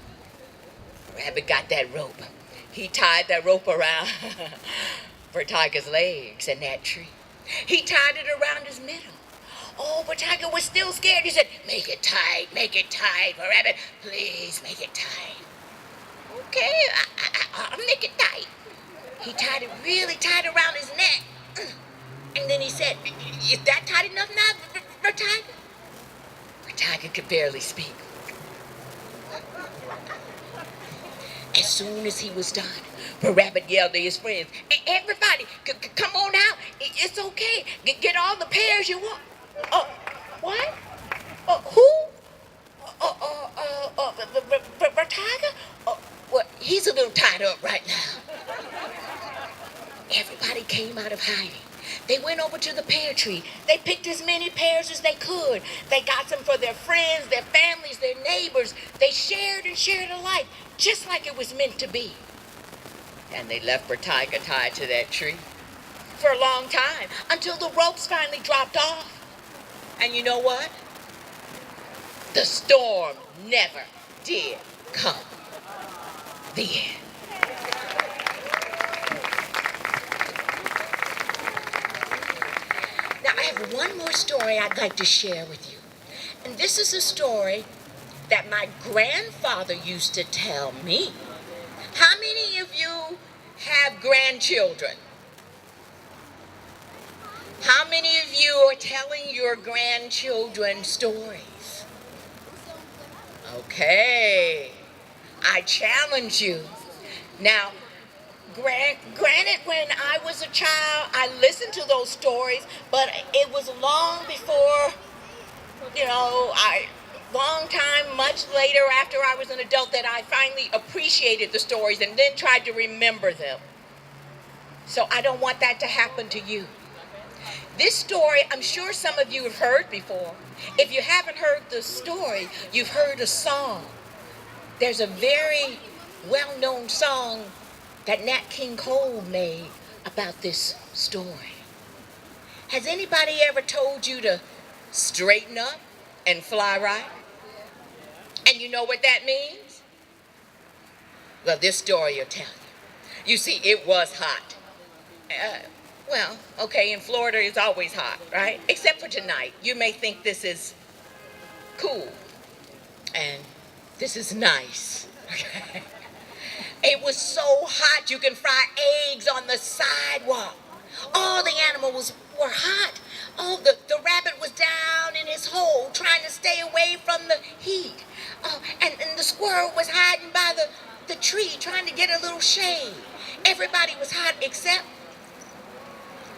Rabbit got that rope. He tied that rope around for Tiger's legs in that tree. He tied it around his middle. Oh, but Tiger was still scared. He said, make it tight, Rabbit. Please make it tight. Okay, I'll make it tight. He tied it really tight around his neck. And then he said, is that tight enough now, Tiger? Tiger could barely speak. As soon as he was done, Rabbit yelled to his friends, everybody, come on out. It's okay. Get all the pears you want. What? Who? Tiger? Well, he's a little tied up right now. Everybody came out of hiding. They went over to the pear tree. They picked as many pears as they could. They got some for their friends, their families, their neighbors. They shared and shared alike, just like it was meant to be. And they left Tiger tied to that tree for a long time, until the ropes finally dropped off. And you know what? The storm never did come. The end. Now, I have one more story I'd like to share with you. And this is a story that my grandfather used to tell me. How many of you have grandchildren? How many of you are telling your grandchildren stories? Okay, I challenge you. Now, granted, when I was a child, I listened to those stories, but it was long before, long time, much later after I was an adult, that I finally appreciated the stories and then tried to remember them. So I don't want that to happen to you. This story, I'm sure some of you have heard before. If you haven't heard the story, you've heard a song. There's a very well-known song that Nat King Cole made about this story. Has anybody ever told you to straighten up and fly right? And you know what that means? Well, this story will tell you. You see, it was hot. Well, okay, in Florida it's always hot, right? Except for tonight. You may think this is cool. And this is nice. Okay? It was so hot you can fry eggs on the sidewalk. All the animals were hot. Oh, the rabbit was down in his hole trying to stay away from the heat. Oh, and the squirrel was hiding by the tree trying to get a little shade. Everybody was hot except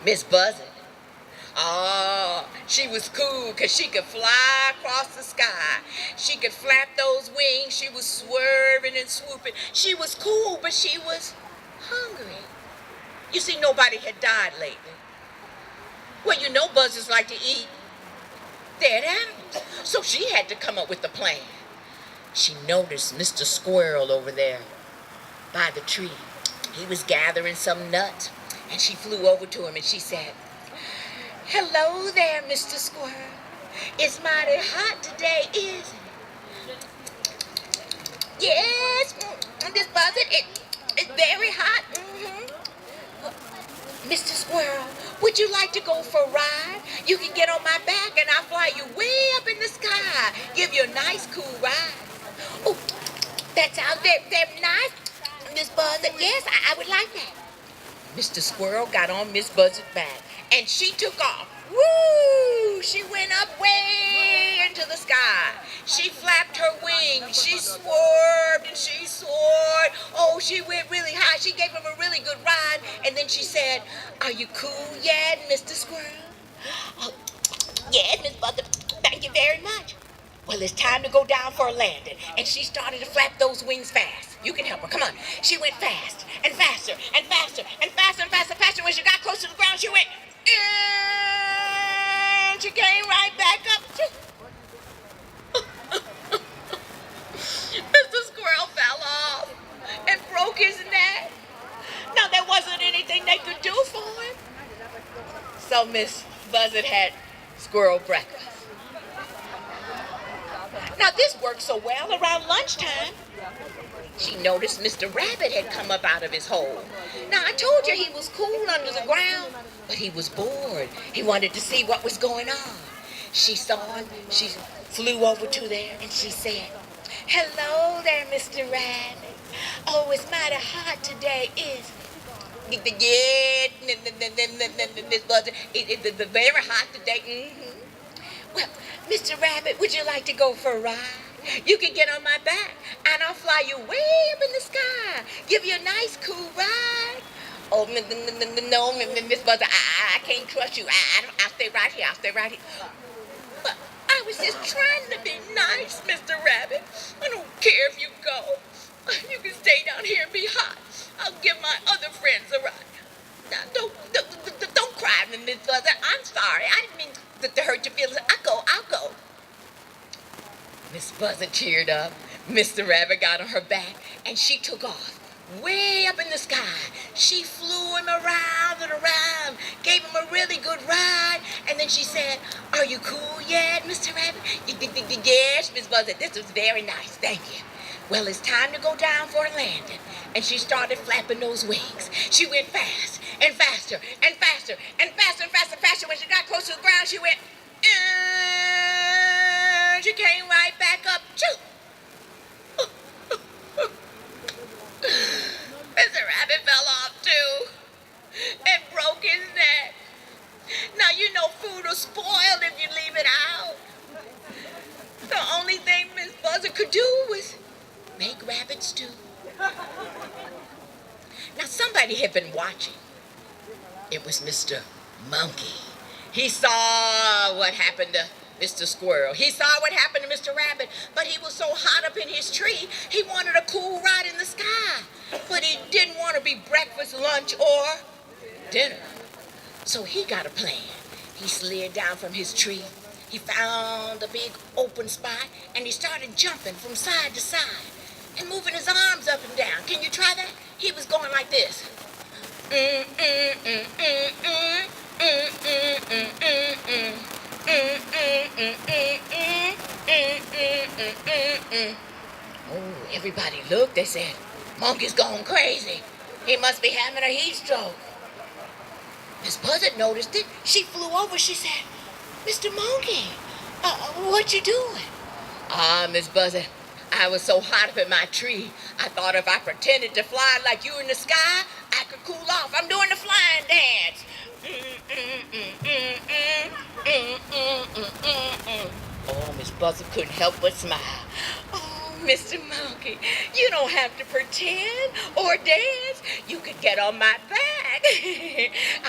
Miss Buzzard. Oh, she was cool because she could fly across the sky. She could flap those wings. She was swerving and swooping. She was cool, but she was hungry. You see, nobody had died lately. Well, you know buzzards like to eat dead animals. So she had to come up with a plan. She noticed Mr. Squirrel over there by the tree. He was gathering some nuts, and she flew over to him and she said, "Hello there, Mr. Squirrel. It's mighty hot today, isn't it?" "Yes, Miss Buzzard, it's very hot." "Mr. Squirrel, would you like to go for a ride? You can get on my back and I'll fly you way up in the sky. Give you a nice, cool ride." "Oh, that sounds very nice, Miss Buzzard. Yes, I would like that." Mr. Squirrel got on Miss Buzzard's back and she took off. Woo! She went up way into the sky. She flapped her wings. She swerved and she soared. Oh, she went really high. She gave him a really good ride. And then she said, "Are you cool yet, Mr. Squirrel?" "Oh, yes, Miss Buzzard. Thank you very much." "Well, it's time to go down for a landing." And she started to flap those wings fast. You can help her. Come on. She went fast and faster and faster and faster and faster and faster. When she got close to the ground, she went, and she came right back up. Mr. Squirrel fell off and broke his neck. Now, there wasn't anything they could do for him. So Miss Buzzard had squirrel breakfast. Now, this worked so well around lunchtime. She noticed Mr. Rabbit had come up out of his hole. Now, I told you he was cool under the ground, but he was bored. He wanted to see what was going on. She saw him. She flew over to there and she said, "Hello there, Mr. Rabbit. Oh, it's mighty hot today, isn't it?" "Yeah, Miss Buzzard, it's very hot today." "Well, Mr. Rabbit, would you like to go for a ride? You can get on my back, and I'll fly you way up in the sky. Give you a nice, cool ride." "Oh, no, Miss Buzzard, I can't trust you. I'll stay right here. I'll stay right here." "But I was just trying to be nice, Mr. Rabbit. I don't care if you go. You can stay down here and be hot. I'll give my other friends a ride." "Now, don't cry, Miss Buzzard. I'm sorry. I didn't mean to hurt your feelings. I'll go. Miss Buzzard cheered up. Mr. Rabbit got on her back, and she took off. Way up in the sky, she flew him around and around, gave him a really good ride, and then she said, "Are you cool yet, Mr. Rabbit?" "Yes, Miss Buzzard, this was very nice, thank you." "Well, it's time to go down for a landing." And she started flapping those wings. She went fast and faster and faster and faster and faster and faster. When she got close to the ground, she went, and she came right back up. Mr. Rabbit fell off too and broke his neck. Now, you know food will spoil if you leave it out. The only thing Miss Buzzard could do was make rabbit stew. Now, somebody had been watching. It was Mr. Monkey. He saw what happened to Mr. Squirrel. He saw what happened to Mr. Rabbit, but he was so hot up in his tree, he wanted a cool ride in the sky. But he didn't want to be breakfast, lunch, or dinner. So he got a plan. He slid down from his tree. He found a big open spot, and he started jumping from side to side and moving his arms up and down. Can you try that? He was going like this. Oh, everybody looked. They said, Monkey's gone crazy. He must be having a heat stroke. Miss Buzzard noticed it. She flew over. She said, Mr. Monkey, what you doing? Miss Buzzard, I was so hot up in my tree, I thought if I pretended to fly like you in the sky, I could cool off. I'm doing the flying dance. Oh, Miss Buzzard couldn't help but smile. Oh, Mr. Monkey, you don't have to pretend or dance. You could get on my back.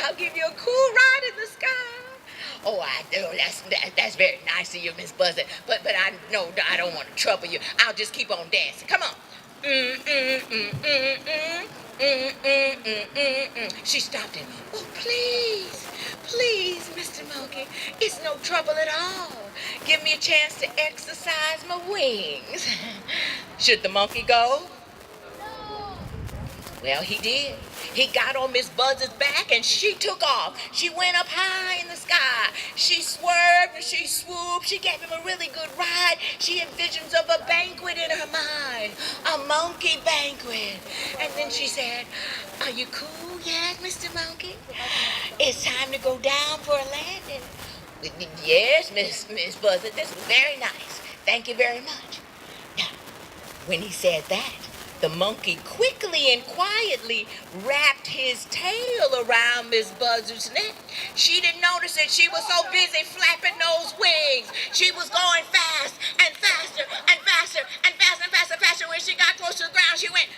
I'll give you a cool ride in the sky. Oh, I do. That's very nice of you, Miss Buzzard. But I don't want to trouble you. I'll just keep on dancing. Come on. She stopped him. Oh, please, Mr. Monkey. It's no trouble at all. Give me a chance to exercise my wings. Should the monkey go? Well, he did. He got on Miss Buzzard's back and she took off. She went up high in the sky. She swerved and she swooped. She gave him a really good ride. She had visions of a banquet in her mind, a monkey banquet. And then she said, are you cool yet, Mr. Monkey? It's time to go down for a landing. Yes, Miss Buzzard, this was very nice. Thank you very much. Now, when he said that, the monkey quickly and quietly wrapped his tail around Miss Buzzard's neck. She didn't notice it. She was so busy flapping those wings. She was going fast and faster and faster and faster and faster and faster. When she got close to the ground, she went,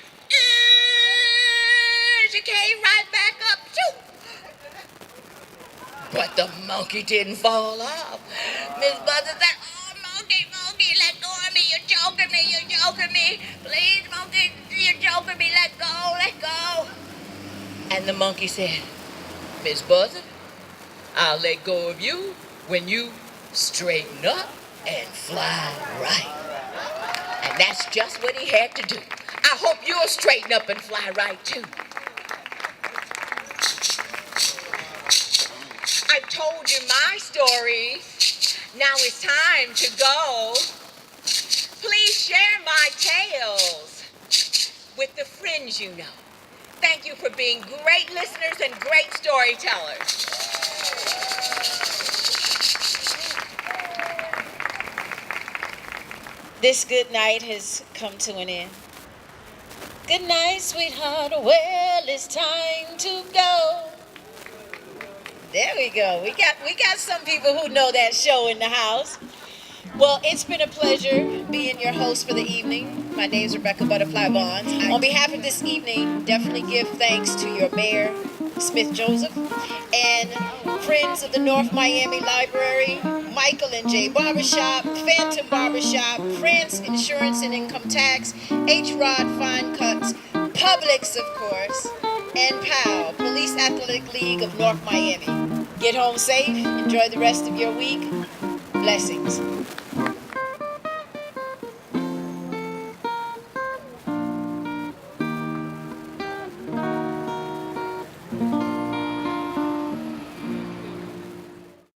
she came right back up. Shoo! But the monkey didn't fall off. Miss Buzzard said, oh, monkey, let go of me. You're choking me. Please, monkey, you're choking me. Let go. And the monkey said, Miss Buzzard, I'll let go of you when you straighten up and fly right. And that's just what he had to do. I hope you'll straighten up and fly right, too. I've told you my story. Now it's time to go. Please share my tales with the friends you know. Thank you for being great listeners and great storytellers. This good night has come to an end. Good night, sweetheart. Well, it's time to go. There we go. We got some people who know that show in the house. Well, it's been a pleasure being your host for the evening. My name is Rebecca Butterfly Vaughns. On behalf of this evening, definitely give thanks to your mayor, Smith Joseph, and friends of the North Miami Library, Michael and Jay Barbershop, Phantom Barbershop, France Insurance and Income Tax, H-Rod Fine Cuts, Publix, of course, and POW, Police Athletic League of North Miami. Get home safe. Enjoy the rest of your week. Blessings.